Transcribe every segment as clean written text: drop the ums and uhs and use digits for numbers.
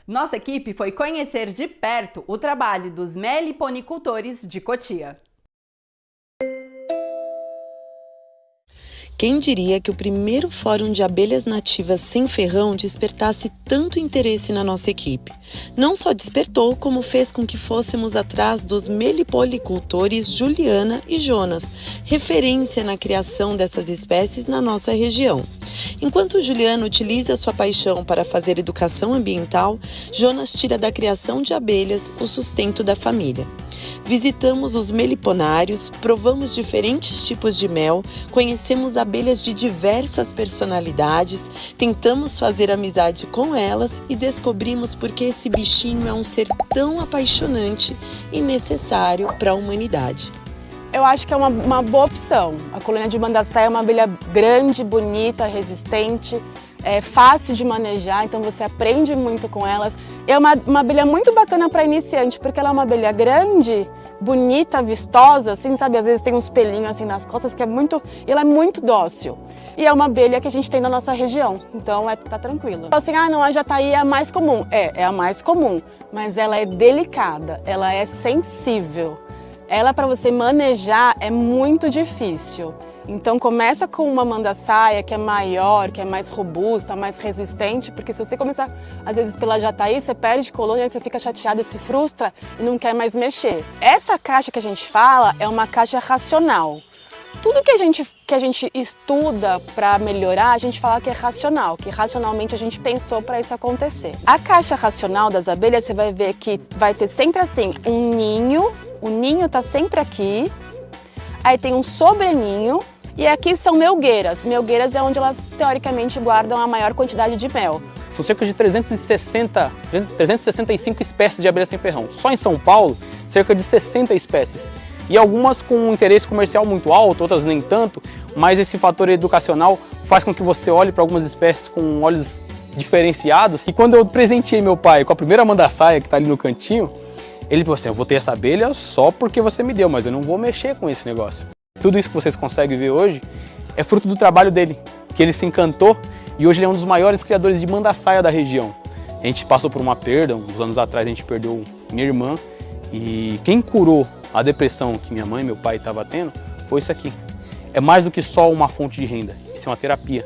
Nossa equipe foi conhecer de perto o trabalho dos meliponicultores de Cotia. Quem diria que o primeiro fórum de abelhas nativas sem ferrão despertasse tanto interesse na nossa equipe? Não só despertou, como fez com que fôssemos atrás dos meliponicultores Juliana e Jonas, referência na criação dessas espécies na nossa região. Enquanto Juliana utiliza sua paixão para fazer educação ambiental, Jonas tira da criação de abelhas o sustento da família. Visitamos os meliponários, provamos diferentes tipos de mel, conhecemos abelhas de diversas personalidades, tentamos fazer amizade com elas e descobrimos por que esse bichinho é um ser tão apaixonante e necessário para a humanidade. Eu acho que é uma boa opção. A colônia de mandaçaia é uma abelha grande, bonita, resistente, é fácil de manejar, então você aprende muito com elas. É uma abelha muito bacana para iniciante, porque ela é uma abelha grande, bonita, vistosa, assim, sabe? Às vezes tem uns pelinhos assim nas costas, ela é muito dócil. E é uma abelha que a gente tem na nossa região, então tá tranquilo. Assim, não, a jataí é a mais comum. É a mais comum, mas ela é delicada, ela é sensível. Ela, para você manejar, é muito difícil. Então começa com uma mandaçaia que é maior, que é mais robusta, mais resistente, porque se você começar, às vezes, pela jataí, você perde colônia, você fica chateado, se frustra e não quer mais mexer. Essa caixa que a gente fala é uma caixa racional. Tudo que a gente estuda para melhorar, a gente fala que é racional, que racionalmente a gente pensou para isso acontecer. A caixa racional das abelhas, você vai ver que vai ter sempre assim, um ninho, o ninho está sempre aqui, aí tem um sobreninho, e aqui são melgueiras. Melgueiras é onde elas, teoricamente, guardam a maior quantidade de mel. São cerca de 365 espécies de abelhas sem ferrão. Só em São Paulo, cerca de 60 espécies. E algumas com um interesse comercial muito alto, outras nem tanto, mas esse fator educacional faz com que você olhe para algumas espécies com olhos diferenciados. E quando eu presenteei meu pai com a primeira mandaçaia que está ali no cantinho, ele falou assim: eu vou ter essa abelha só porque você me deu, mas eu não vou mexer com esse negócio. Tudo isso que vocês conseguem ver hoje é fruto do trabalho dele, que ele se encantou e hoje ele é um dos maiores criadores de mandaçaia da região. A gente passou por uma perda, uns anos atrás a gente perdeu minha irmã, e quem curou a depressão que minha mãe e meu pai estavam tendo foi isso aqui. É mais do que só uma fonte de renda, isso é uma terapia.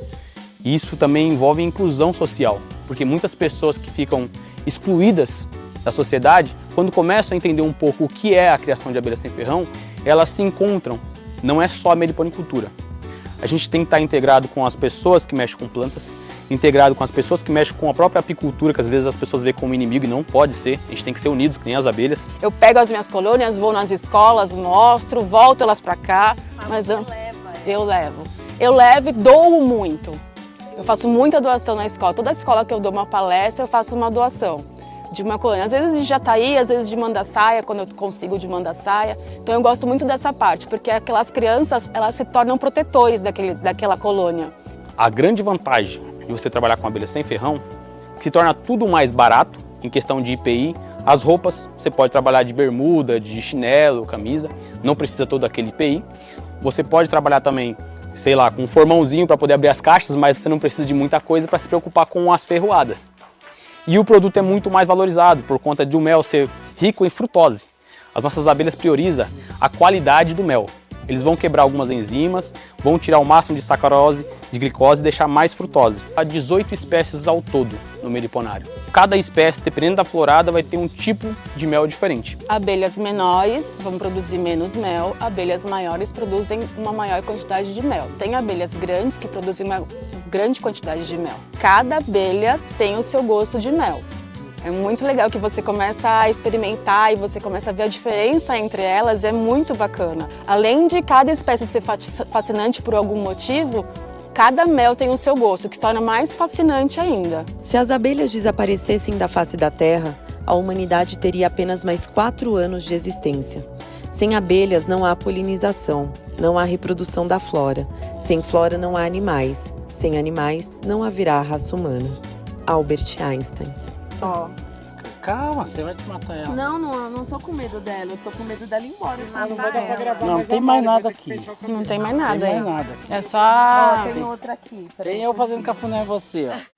E isso também envolve inclusão social, porque muitas pessoas que ficam excluídas da sociedade, quando começam a entender um pouco o que é a criação de abelhas sem ferrão, elas se encontram. Não é só a meliponicultura. A gente tem que estar integrado com as pessoas que mexem com plantas, integrado com as pessoas que mexem com a própria apicultura, que às vezes as pessoas veem como inimigo e não pode ser. A gente tem que ser unidos, que nem as abelhas. Eu pego as minhas colônias, vou nas escolas, mostro, volto elas para cá, mas eu levo. Eu levo e dou muito. Eu faço muita doação na escola. Toda escola que eu dou uma palestra, eu faço uma doação de uma colônia. Às vezes de jataí, às vezes de mandaçaia, quando eu consigo de mandaçaia. Então eu gosto muito dessa parte, porque aquelas crianças, elas se tornam protetores daquela colônia. A grande vantagem de você trabalhar com abelha sem ferrão, que se torna tudo mais barato, em questão de IPI. As roupas, você pode trabalhar de bermuda, de chinelo, camisa, não precisa todo aquele IPI. Você pode trabalhar também, sei lá, com um formãozinho para poder abrir as caixas, mas você não precisa de muita coisa para se preocupar com as ferroadas. E o produto é muito mais valorizado por conta de o mel ser rico em frutose. As nossas abelhas priorizam a qualidade do mel. Eles vão quebrar algumas enzimas, vão tirar o máximo de sacarose, de glicose e deixar mais frutose. Há 18 espécies ao todo no meliponário. Cada espécie, dependendo da florada, vai ter um tipo de mel diferente. Abelhas menores vão produzir menos mel, abelhas maiores produzem uma maior quantidade de mel. Tem abelhas grandes que produzem uma grande quantidade de mel. Cada abelha tem o seu gosto de mel. É muito legal que você começa a experimentar e você começa a ver a diferença entre elas, é muito bacana. Além de cada espécie ser fascinante por algum motivo, cada mel tem o seu gosto, que torna mais fascinante ainda. Se as abelhas desaparecessem da face da Terra, a humanidade teria apenas mais 4 anos de existência. Sem abelhas não há polinização, não há reprodução da flora. Sem flora não há animais. Sem animais não haverá raça humana. Albert Einstein. Ó. Calma, você vai te matar ela. Não tô com medo dela, eu tô com medo dela ir embora. Não vai dar pra gravar. Não tem mais nada aqui. Não tem mais nada aí. Tem mais nada. É só... Tem outra aqui. Tem eu fazendo cafuné em você, ó.